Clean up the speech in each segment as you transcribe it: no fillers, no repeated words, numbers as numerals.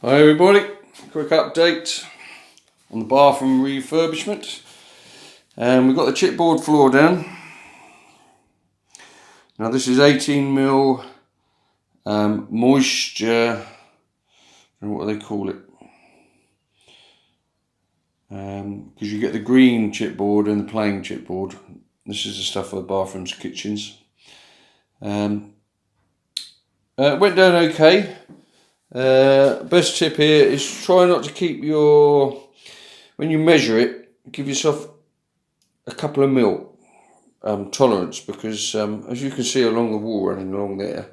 Hi everybody, quick update on the bathroom refurbishment. We've got the chipboard floor down. Now this is 18mm moisture, I don't know what they call it, because you get the green chipboard and the plain chipboard. This is the stuff for the bathrooms, kitchens. It went down okay. Best tip here is try not to keep when you measure it, give yourself a couple of mil tolerance, because as you can see along the wall running along there,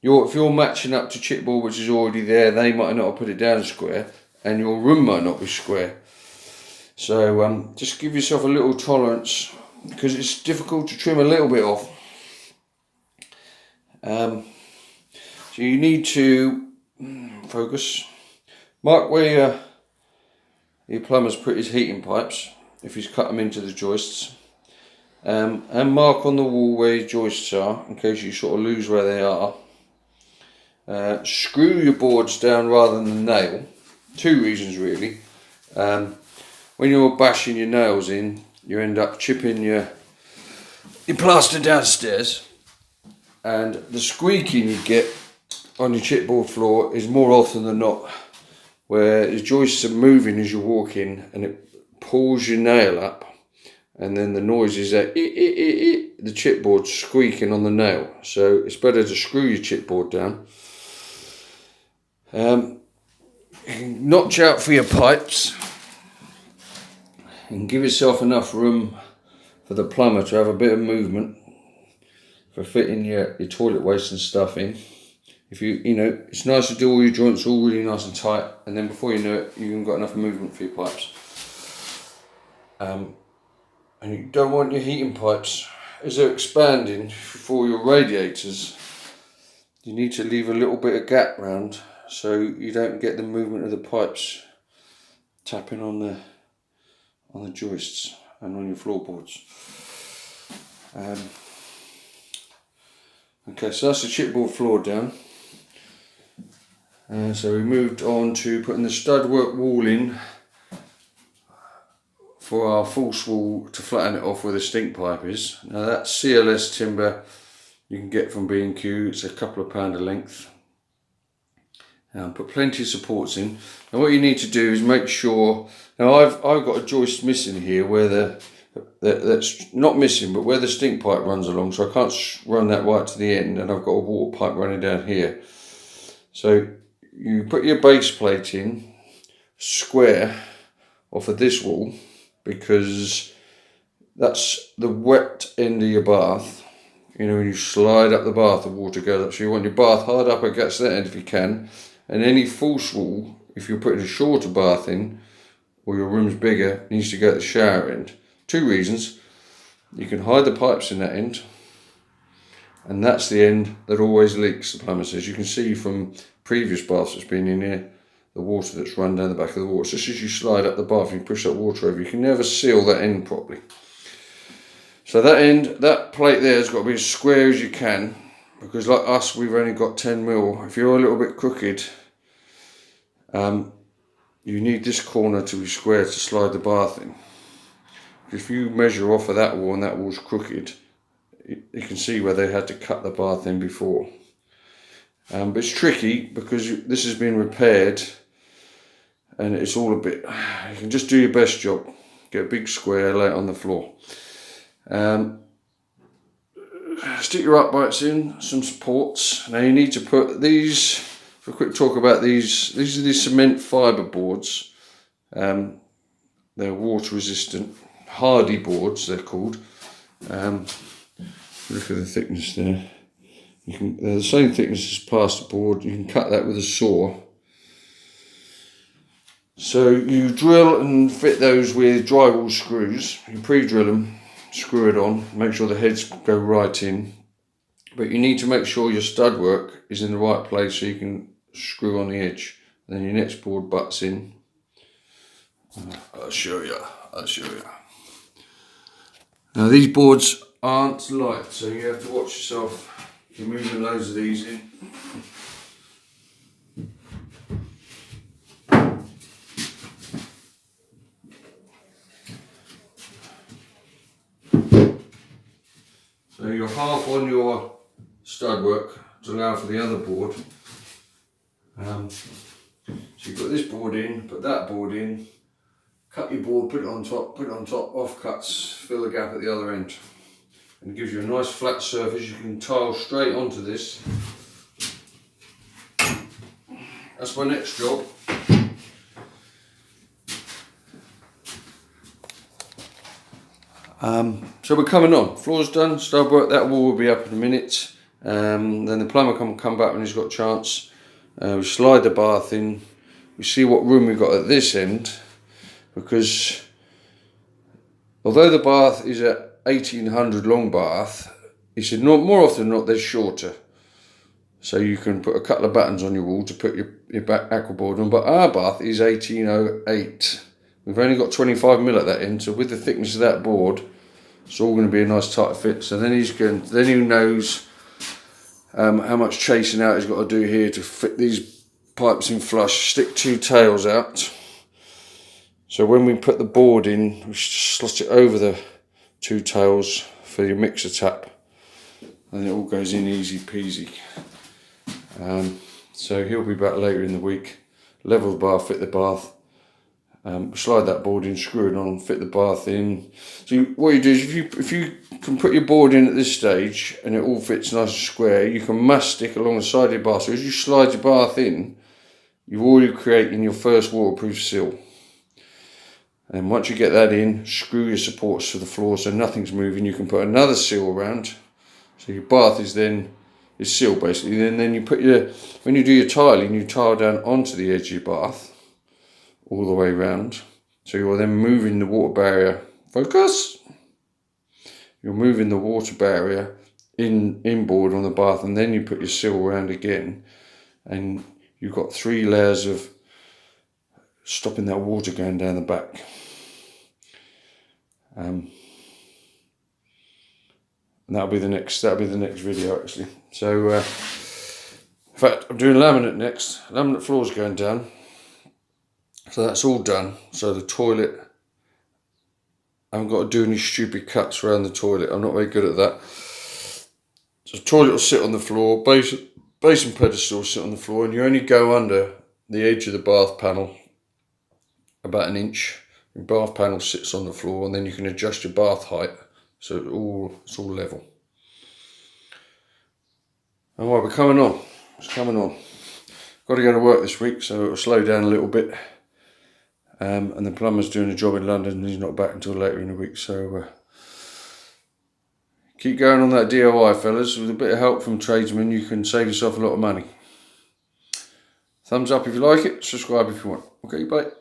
if you're matching up to chipboard which is already there, they might not have put it down square and your room might not be square. So just give yourself a little tolerance, because it's difficult to trim a little bit off. So you need to focus. Mark where your plumber's put his heating pipes, if he's cut them into the joists, and mark on the wall where your joists are in case you sort of lose where they are. Screw your boards down rather than nail. Two reasons really. When you're bashing your nails in, you end up chipping your plaster downstairs, and the squeaking you get on your chipboard floor is more often than not where the joists are moving as you walk in, and it pulls your nail up, and then the noise is that the chipboard squeaking on the nail. So it's better to screw your chipboard down. Notch out for your pipes and give yourself enough room for the plumber to have a bit of movement for fitting your toilet waste and stuff in. If it's nice to do all your joints all really nice and tight, and then before you know it, you haven't got enough movement for your pipes. And you don't want your heating pipes, as they're expanding for your radiators, you need to leave a little bit of gap round so you don't get the movement of the pipes tapping on the joists and on your floorboards. Okay, so that's the chipboard floor down. So we moved on to putting the studwork wall in for our false wall to flatten it off where the stink pipe is. Now that's CLS timber you can get from B&Q. It's a couple of pound a length. Put plenty of supports in. Now what you need to do is make sure. Now I've got a joist missing here where that's not missing, but where the stink pipe runs along, so I can't run that right to the end, and I've got a water pipe running down here. So you put your base plate in square off of this wall, because that's the wet end of your bath. When you slide up the bath, the water goes up, so you want your bath hard up against that end if you can. And any false wall, if you're putting a shorter bath in, or your room's bigger, needs to go at the shower end. Two reasons: you can hide the pipes in that end, and that's the end that always leaks, the plumber says. You can see from previous baths that's been in here, the water that's run down the back of the wall. So just as you slide up the bath and you push that water over, you can never seal that end properly. So that end, that plate there has got to be as square as you can, because like us, we've only got 10mm. If you're a little bit crooked, you need this corner to be square to slide the bath in. If you measure off of that wall and that wall's crooked, you can see where they had to cut the bath in before. But it's tricky because this has been repaired and it's all a bit, you can just do your best job. Get a big square, lay it on the floor. Stick your uprights in, some supports. Now you need to put these, for a quick talk about these are the cement fibre boards. They're water resistant, hardy boards they're called. Look at the thickness there. They're the same thickness as plasterboard. You can cut that with a saw. So you drill and fit those with drywall screws. You pre-drill them, screw it on, make sure the heads go right in. But you need to make sure your stud work is in the right place so you can screw on the edge. Then your next board butts in. I'll show you. Now these boards aren't light, so you have to watch yourself. You're moving loads of these in. you're half on your stud work to allow for the other board. So you've got this board in, put that board in, cut your board, put it on top, off cuts, fill the gap at the other end. And it gives you a nice flat surface. You can tile straight onto this. That's my next job. So we're coming on. Floor's done, stud work, that wall will be up in a minute. Then the plumber can come back when he's got a chance. We slide the bath in. We see what room we've got at this end, because although the bath is a 1800 long bath, he said more often than not they're shorter. So you can put a couple of buttons on your wall to put your back aquaboard on, but our bath is 1808. We've only got 25mm at that end, so with the thickness of that board, it's all going to be a nice tight fit. So then he knows how much chasing out he's got to do here to fit these pipes in flush. Stick 2 tails out. So when we put the board in, we slot it over the 2 tails for your mixer tap, and it all goes in easy peasy. So he'll be back later in the week. Level the bath, fit the bath. Slide that board in, screw it on, fit the bath in. So what you do is if you can put your board in at this stage and it all fits nice and square, you can mastic along the side of your bath. So as you slide your bath in, you're already creating your first waterproof seal. And once you get that in, screw your supports to the floor so nothing's moving. You can put another seal around. So your bath is sealed basically. Then you put when you do your tiling, you tile down onto the edge of your bath, all the way around. So you're then moving the water barrier. Focus! You're moving the water barrier inboard on the bath, and then you put your seal around again, and you've got 3 layers of stopping that water going down the back. And that'll be the next video actually. So in fact, I'm doing laminate next. Laminate floor's going down. So that's all done. So the toilet, I haven't got to do any stupid cuts around the toilet. I'm not very good at that. So the toilet will sit on the floor, basin pedestal will sit on the floor, and you only go under the edge of the bath panel about 1 inch. Your bath panel sits on the floor, and then you can adjust your bath height so it's all level. And we're coming on. It's coming on. Got to go to work this week, so it'll slow down a little bit. And the plumber's doing a job in London, and he's not back until later in the week. So keep going on that DIY, fellas. With a bit of help from tradesmen, you can save yourself a lot of money. Thumbs up if you like it. Subscribe if you want. Okay, bye.